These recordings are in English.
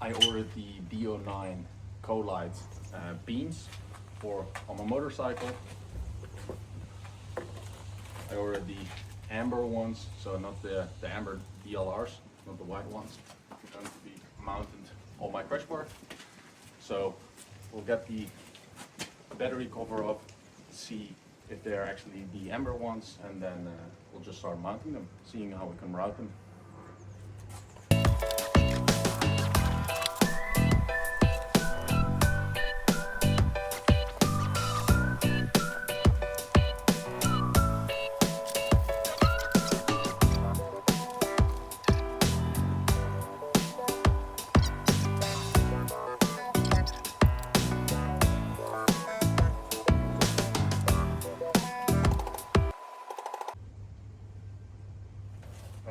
I ordered the D09 COLIGHT beams on my motorcycle. I ordered the amber ones, so not the amber DLRs, not the white ones. They're going to be mounted on my crash bar. So we'll get the battery cover off, see if they're actually the amber ones, and then we'll just start mounting them, seeing how we can route them.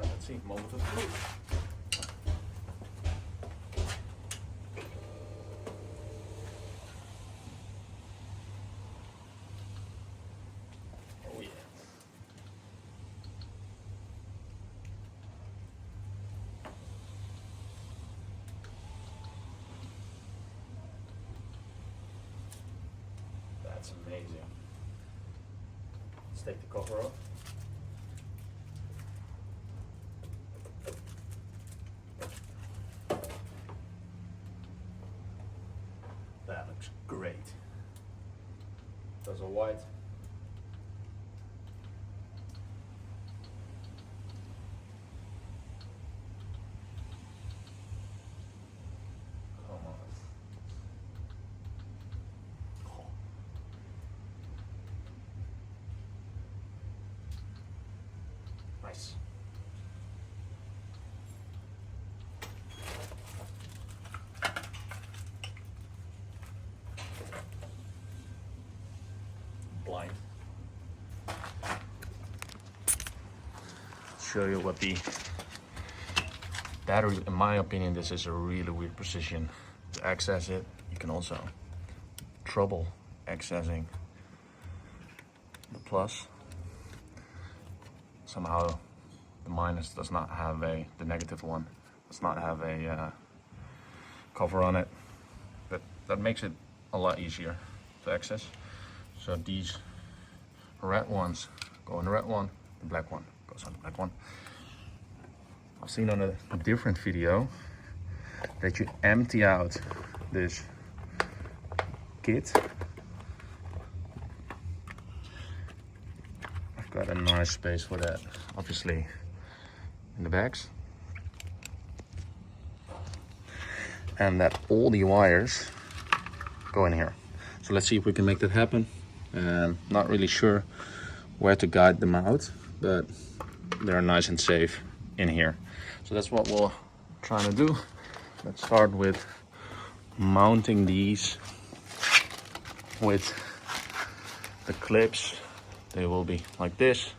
Let's see, moment of truth. Oh yeah. That's amazing. Let's take the cover off. That looks great. Those are white. Come on. Oh. Nice. Blind. Show you what the battery, in my opinion, this is a really weird position to access it. You can also trouble accessing the plus. Somehow the minus does not have the negative one does not have a cover on it, but that makes it a lot easier to access. So these red ones go on the red one, the black one goes on the black one. I've seen on a different video that you empty out this kit. I've got a nice space for that, obviously, in the bags. And that all the wires go in here. So let's see if we can make that happen. Not really sure where to guide them out, but they're nice and safe in here. So that's what we'll try to do. Let's start with mounting these with the clips. They will be like this,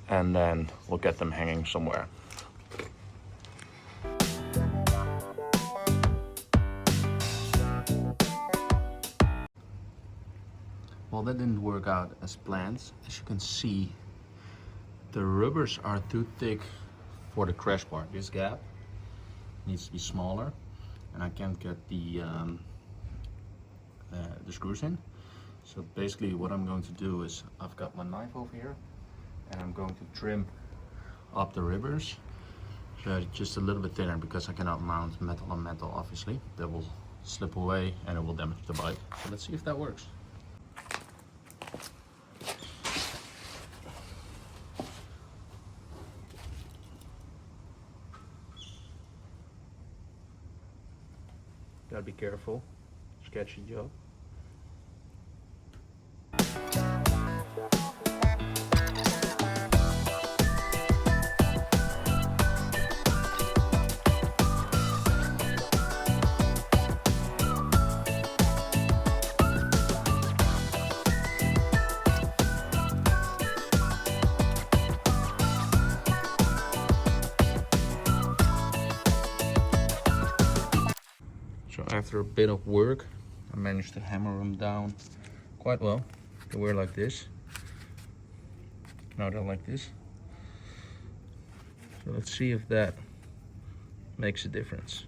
and then we'll get them hanging somewhere. Well, that didn't work out as planned. As you can see, the rubbers are too thick for the crash bar. This gap needs to be smaller, and I can't get the screws in. So basically what I'm going to do is, I've got my knife over here, and I'm going to trim up the rubbers just a little bit thinner, because I cannot mount metal on metal, obviously. That will slip away and it will damage the bike. So let's see if that works. Gotta be careful, sketchy job. So after a bit of work, I managed to hammer them down quite well. They were like this. Now they're like this. So let's see if that makes a difference.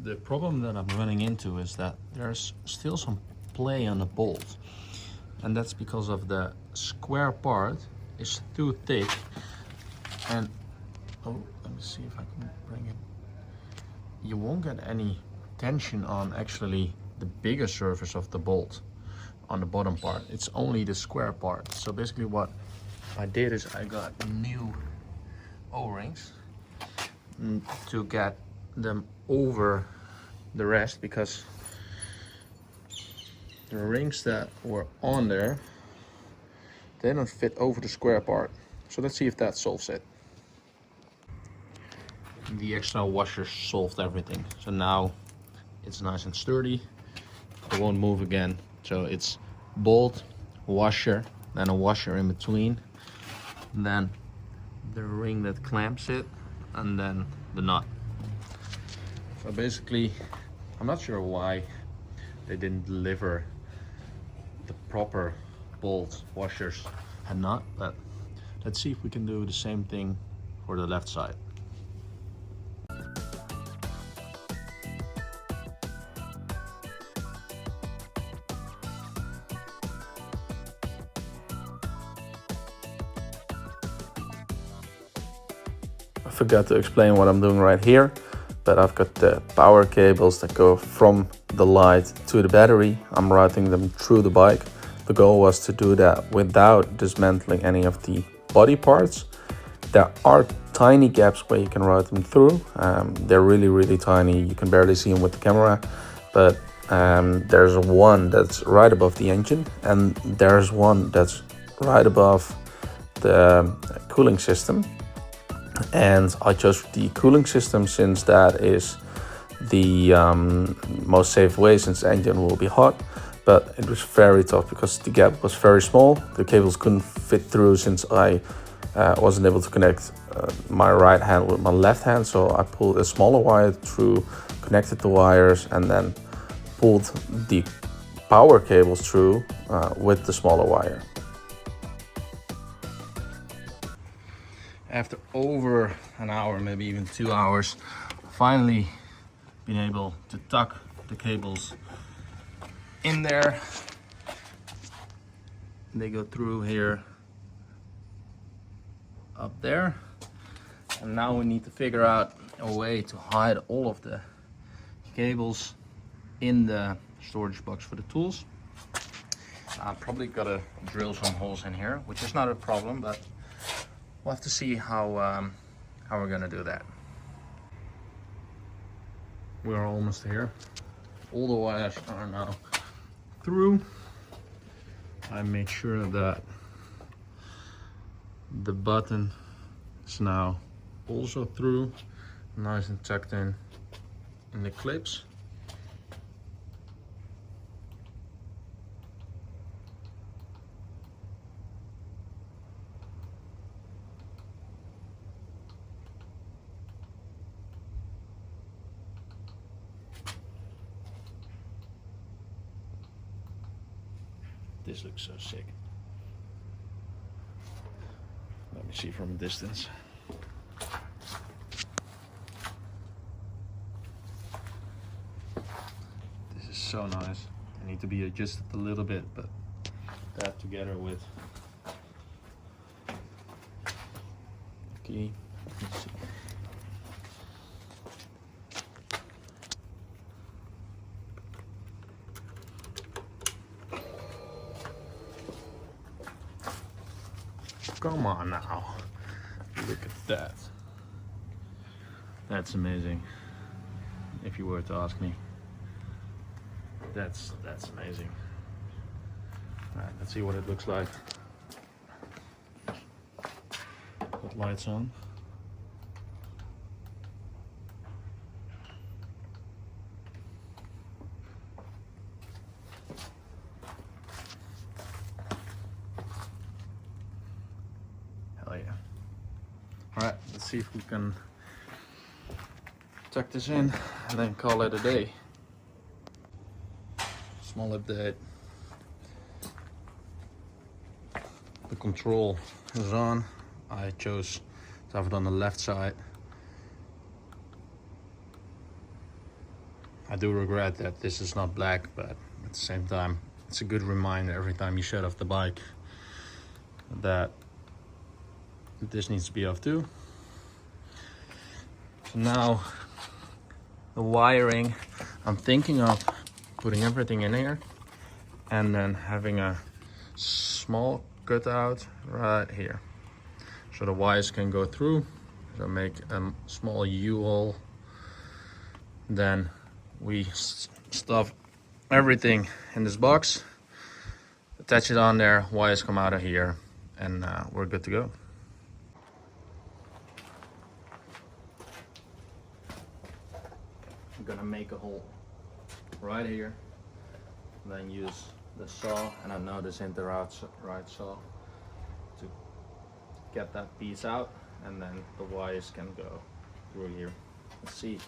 The problem that I'm running into is that there's still some play on the bolt, and that's because of the square part is too thick. And oh, let me see if I can bring it. You won't get any tension on actually the bigger surface of the bolt on the bottom part. It's only the square part. So basically what I did is I got new O-rings to get them over the rest, because the rings that were on there, they don't fit over the square part. So let's see if that solves it. The extra washers solved everything. So now it's nice and sturdy. It won't move again. So it's bolt, washer, then a washer in between, then the ring that clamps it, and then the nut. So basically, I'm not sure why they didn't deliver the proper bolt, washers, and nut, but let's see if we can do the same thing for the left side. I forgot to explain what I'm doing right here, but I've got the power cables that go from the light to the battery. I'm routing them through the bike. The goal was to do that without dismantling any of the body parts. There are tiny gaps where you can route them through. They're really tiny. You can barely see them with the camera, but there's one that's right above the engine, and there's one that's right above the cooling system. And I chose the cooling system since that is the most safe way, since the engine will be hot. But it was very tough because the gap was very small. The cables couldn't fit through since I wasn't able to connect my right hand with my left hand. So I pulled a smaller wire through, connected the wires, and then pulled the power cables through with the smaller wire. After over an hour, maybe even 2 hours, finally been able to tuck the cables in there. They go through here, up there, and now we need to figure out a way to hide all of the cables in the storage box for the tools. I'm probably gotta drill some holes in here, which is not a problem, but we'll have to see how we're gonna do that. We're almost here. All the wires are now through. I made sure that the button is now also through, nice and tucked in the clips. This looks so sick. Let me see from a distance. This is so nice. I need to be adjusted a little bit, but that together with key. Let's see. Come on now, look at that. That's amazing. If you were to ask me, that's amazing. All right, let's see what it looks like. Put lights on. Hell yeah. All right, let's see if we can tuck this in and then call it a day. Small update. The control is on. I chose to have it on the left side. I do regret that this is not black, but at the same time, it's a good reminder every time you shut off the bike that this needs to be off too. So now the wiring, I'm thinking of putting everything in here and then having a small cutout right here so the wires can go through. So make a small U-hole, then we stuff everything in this box, attach it on there, wires come out of here, and we're good to go. I'm gonna make a hole right here, then use the saw, and I know this ain't the right saw, to get that piece out, and then the wires can go through here. Let's see.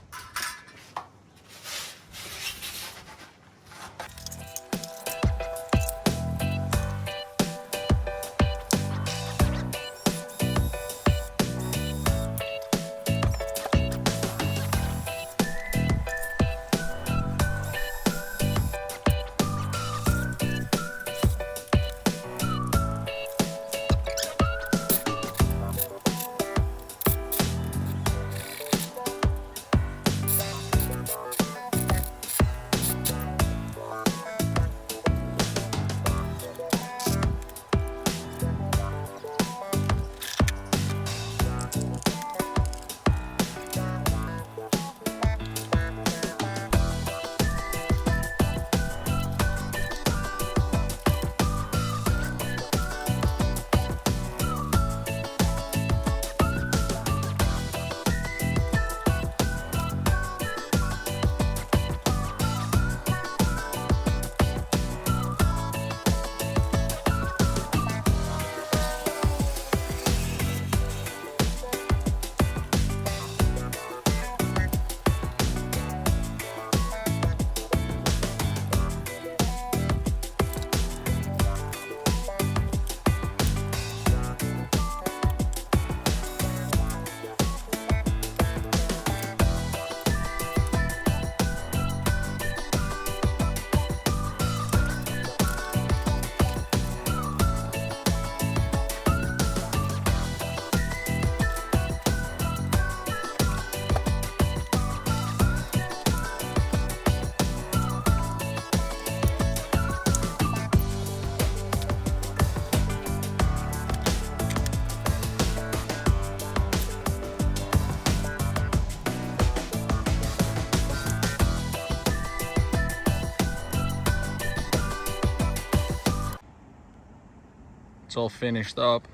It's all finished up.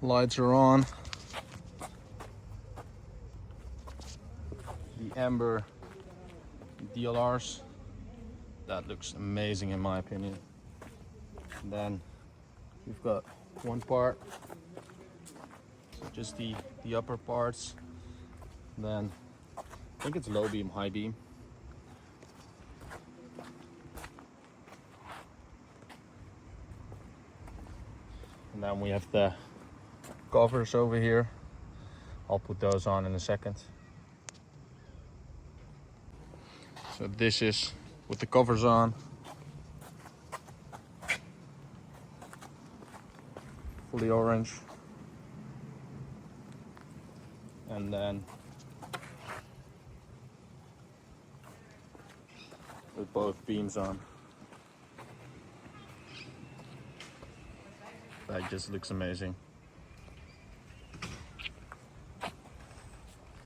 Lights are on. The amber DLRs. That looks amazing in my opinion. And then we've got one part, so just the upper parts. Then I think it's low beam, high beam. And then we have the covers over here. I'll put those on in a second. So this is with the covers on. Fully orange. And then with both beams on. That just looks amazing.